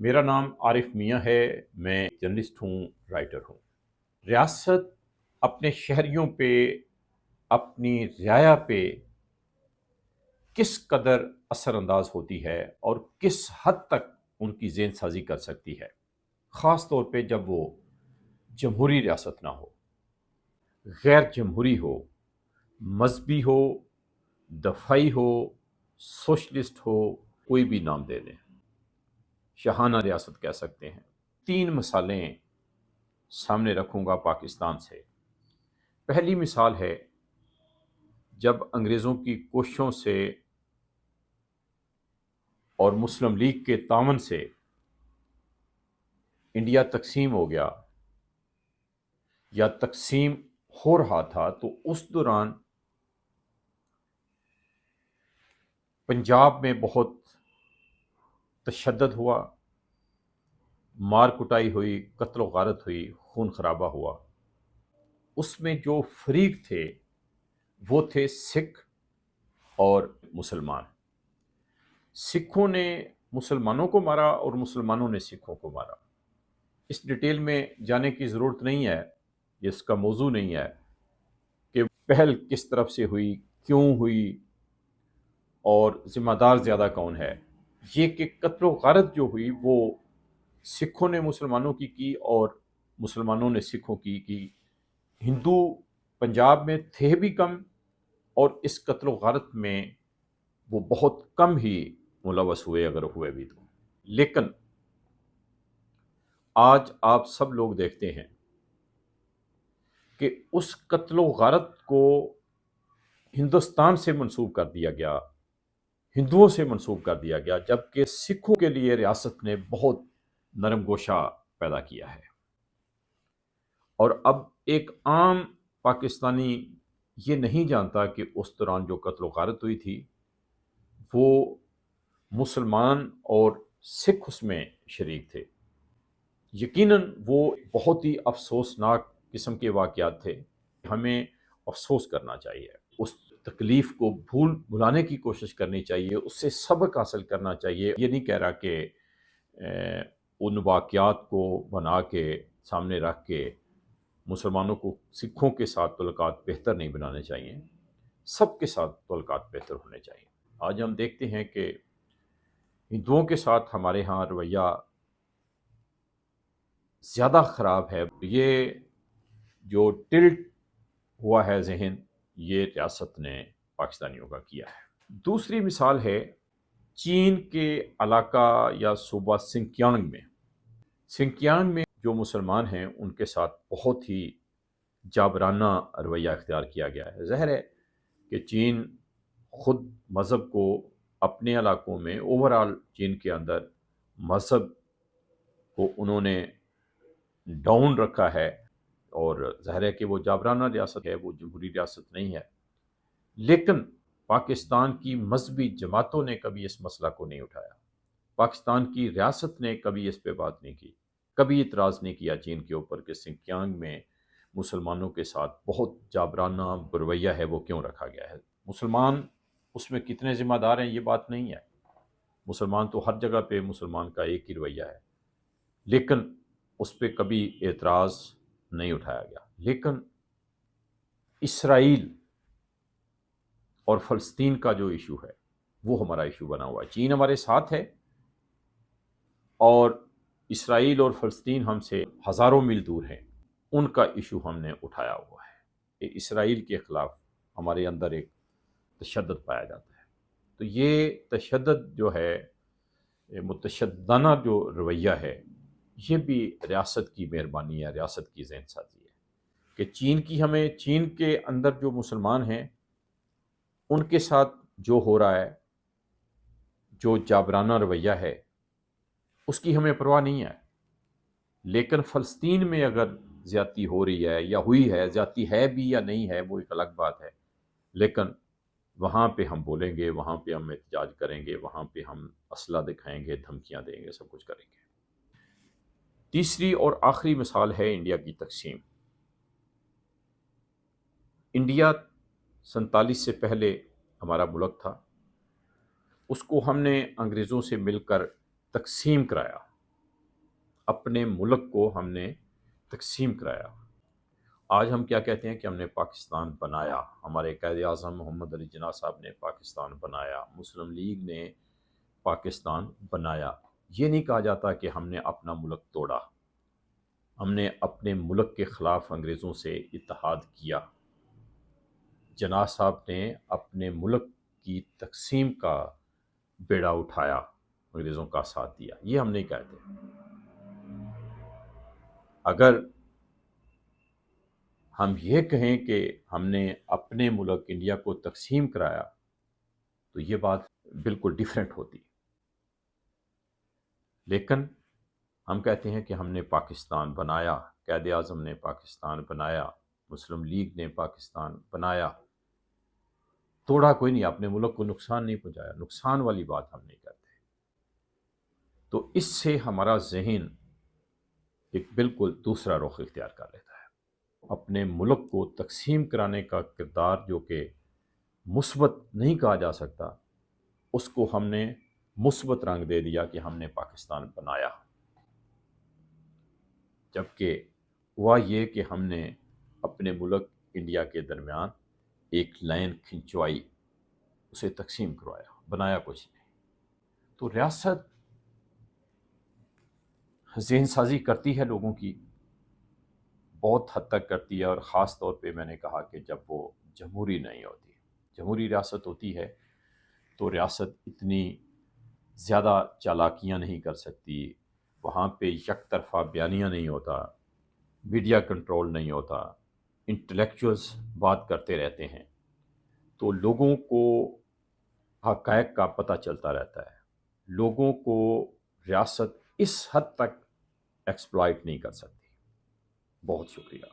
میرا نام عارف میاں ہے، میں جرنلسٹ ہوں، رائٹر ہوں۔ ریاست اپنے شہریوں پہ، اپنی رعایا پہ کس قدر اثر انداز ہوتی ہے اور کس حد تک ان کی ذہن سازی کر سکتی ہے، خاص طور پہ جب وہ جمہوری ریاست نہ ہو، غیر جمہوری ہو، مذہبی ہو، دفاعی ہو، سوشلسٹ ہو، کوئی بھی نام دے دیں، شاہانہ ریاست کہہ سکتے ہیں۔ 3 مثالیں سامنے رکھوں گا پاکستان سے۔ پہلی مثال ہے جب انگریزوں کی کوششوں سے اور مسلم لیگ کے تعاون سے انڈیا تقسیم ہو گیا یا تقسیم ہو رہا تھا، تو اس دوران پنجاب میں بہت تشدد ہوا، مار کٹائی ہوئی، قتل و غارت ہوئی، خون خرابہ ہوا۔ اس میں جو فریق تھے وہ تھے سکھ اور مسلمان۔ سکھوں نے مسلمانوں کو مارا اور مسلمانوں نے سکھوں کو مارا۔ اس ڈیٹیل میں جانے کی ضرورت نہیں ہے، یہ اس کا موضوع نہیں ہے کہ پہل کس طرف سے ہوئی، کیوں ہوئی اور ذمہ دار زیادہ کون ہے۔ یہ کہ قتل و غارت جو ہوئی وہ سکھوں نے مسلمانوں کی اور مسلمانوں نے سکھوں کی۔ ہندو پنجاب میں تھے بھی کم اور اس قتل و غارت میں وہ بہت کم ہی ملوث ہوئے، اگر ہوئے بھی تو۔ لیکن آج آپ سب لوگ دیکھتے ہیں کہ اس قتل و غارت کو ہندوستان سے منسوب کر دیا گیا، ہندوؤں سے منسوب کر دیا گیا، جبکہ سکھوں کے لیے ریاست نے بہت نرم گوشہ پیدا کیا ہے۔ اور اب ایک عام پاکستانی یہ نہیں جانتا کہ اس دوران جو قتل و غارت ہوئی تھی وہ مسلمان اور سکھ اس میں شریک تھے۔ یقیناً وہ بہت ہی افسوسناک قسم کے واقعات تھے۔ ہمیں افسوس کرنا چاہیے، اس تکلیف کو بھلانے کی کوشش کرنی چاہیے، اس سے سبق حاصل کرنا چاہیے۔ یہ نہیں کہہ رہا کہ ان واقعات کو بنا کے سامنے رکھ کے مسلمانوں کو سکھوں کے ساتھ تعلقات بہتر نہیں بنانے چاہیے، سب کے ساتھ تعلقات بہتر ہونے چاہیے۔ آج ہم دیکھتے ہیں کہ ہندوؤں کے ساتھ ہمارے ہاں رویہ زیادہ خراب ہے۔ یہ جو ٹلٹ ہوا ہے ذہن، یہ ریاست نے پاکستانیوں کا کیا ہے۔ دوسری مثال ہے چین کے علاقہ یا صوبہ سنکیانگ میں۔ سنکیانگ میں جو مسلمان ہیں ان کے ساتھ بہت ہی جابرانہ رویہ اختیار کیا گیا ہے۔ ظاہر ہے کہ چین خود مذہب کو اپنے علاقوں میں، اوورال چین کے اندر مذہب کو انہوں نے ڈاؤن رکھا ہے، اور ظاہر ہے کہ وہ جابرانہ ریاست ہے، وہ جمہوری ریاست نہیں ہے۔ لیکن پاکستان کی مذہبی جماعتوں نے کبھی اس مسئلہ کو نہیں اٹھایا، پاکستان کی ریاست نے کبھی اس پہ بات نہیں کی، کبھی اعتراض نہیں کیا چین کے اوپر کہ سنکیانگ میں مسلمانوں کے ساتھ بہت جابرانہ رویہ ہے وہ کیوں رکھا گیا ہے۔ مسلمان اس میں کتنے ذمہ دار ہیں یہ بات نہیں ہے، مسلمان تو ہر جگہ پہ مسلمان کا ایک ہی رویہ ہے، لیکن اس پہ کبھی اعتراض نہیں اٹھایا گیا۔ لیکن اسرائیل اور فلسطین کا جو ایشو ہے وہ ہمارا ایشو بنا ہوا ہے۔ چین ہمارے ساتھ ہے اور اسرائیل اور فلسطین ہم سے ہزاروں میل دور ہیں، ان کا ایشو ہم نے اٹھایا ہوا ہے کہ اسرائیل کے خلاف ہمارے اندر ایک تشدد پایا جاتا ہے۔ تو یہ تشدد جو ہے، متشددانہ جو رویہ ہے، یہ بھی ریاست کی مہربانی ہے، ریاست کی ذہن سازی ہے کہ چین کے اندر جو مسلمان ہیں ان کے ساتھ جو ہو رہا ہے، جو جابرانہ رویہ ہے، اس کی ہمیں پرواہ نہیں ہے۔ لیکن فلسطین میں اگر زیادتی ہو رہی ہے یا ہوئی ہے، زیادتی ہے بھی یا نہیں ہے وہ ایک الگ بات ہے، لیکن وہاں پہ ہم بولیں گے، وہاں پہ ہم احتجاج کریں گے، وہاں پہ ہم اسلحہ دکھائیں گے، دھمکیاں دیں گے، سب کچھ کریں گے۔ تیسری اور آخری مثال ہے انڈیا کی تقسیم۔ انڈیا 47 سے پہلے ہمارا ملک تھا، اس کو ہم نے انگریزوں سے مل کر تقسیم کرایا۔ اپنے ملک کو ہم نے تقسیم کرایا۔ آج ہم کیا کہتے ہیں کہ ہم نے پاکستان بنایا، ہمارے قائد اعظم محمد علی جناح صاحب نے پاکستان بنایا، مسلم لیگ نے پاکستان بنایا۔ یہ نہیں کہا جاتا کہ ہم نے اپنا ملک توڑا، ہم نے اپنے ملک کے خلاف انگریزوں سے اتحاد کیا۔ جناح صاحب نے اپنے ملک کی تقسیم کا بیڑا اٹھایا، انگریزوں کا ساتھ دیا، یہ ہم نہیں کہتے۔ اگر ہم یہ کہیں کہ ہم نے اپنے ملک انڈیا کو تقسیم کرایا تو یہ بات بالکل ڈیفرنٹ ہوتی، لیکن ہم کہتے ہیں کہ ہم نے پاکستان بنایا، قائد اعظم نے پاکستان بنایا، مسلم لیگ نے پاکستان بنایا، توڑا کوئی نہیں، اپنے ملک کو نقصان نہیں پہنچایا، نقصان والی بات ہم نہیں کرتے۔ تو اس سے ہمارا ذہن ایک بالکل دوسرا رخ اختیار کر لیتا ہے۔ اپنے ملک کو تقسیم کرانے کا کردار جو کہ مثبت نہیں کہا جا سکتا، اس کو ہم نے مثبت رنگ دے دیا کہ ہم نے پاکستان بنایا، جبکہ ہوا یہ کہ ہم نے اپنے ملک انڈیا کے درمیان ایک لائن کھنچوائی، اسے تقسیم کروایا، بنایا کچھ نہیں۔ تو ریاست ذہن سازی کرتی ہے لوگوں کی، بہت حد تک کرتی ہے، اور خاص طور پہ میں نے کہا کہ جب وہ جمہوری نہیں ہوتی، جمہوری ریاست ہوتی ہے تو ریاست اتنی زیادہ چالاکیاں نہیں کر سکتی، وہاں پہ یک طرفہ بیانیہ نہیں ہوتا، میڈیا کنٹرول نہیں ہوتا، انٹلیکچوئلز بات کرتے رہتے ہیں، تو لوگوں کو حقائق کا پتہ چلتا رہتا ہے، لوگوں کو ریاست اس حد تک ایکسپلائٹ نہیں کر سکتی۔ بہت شکریہ۔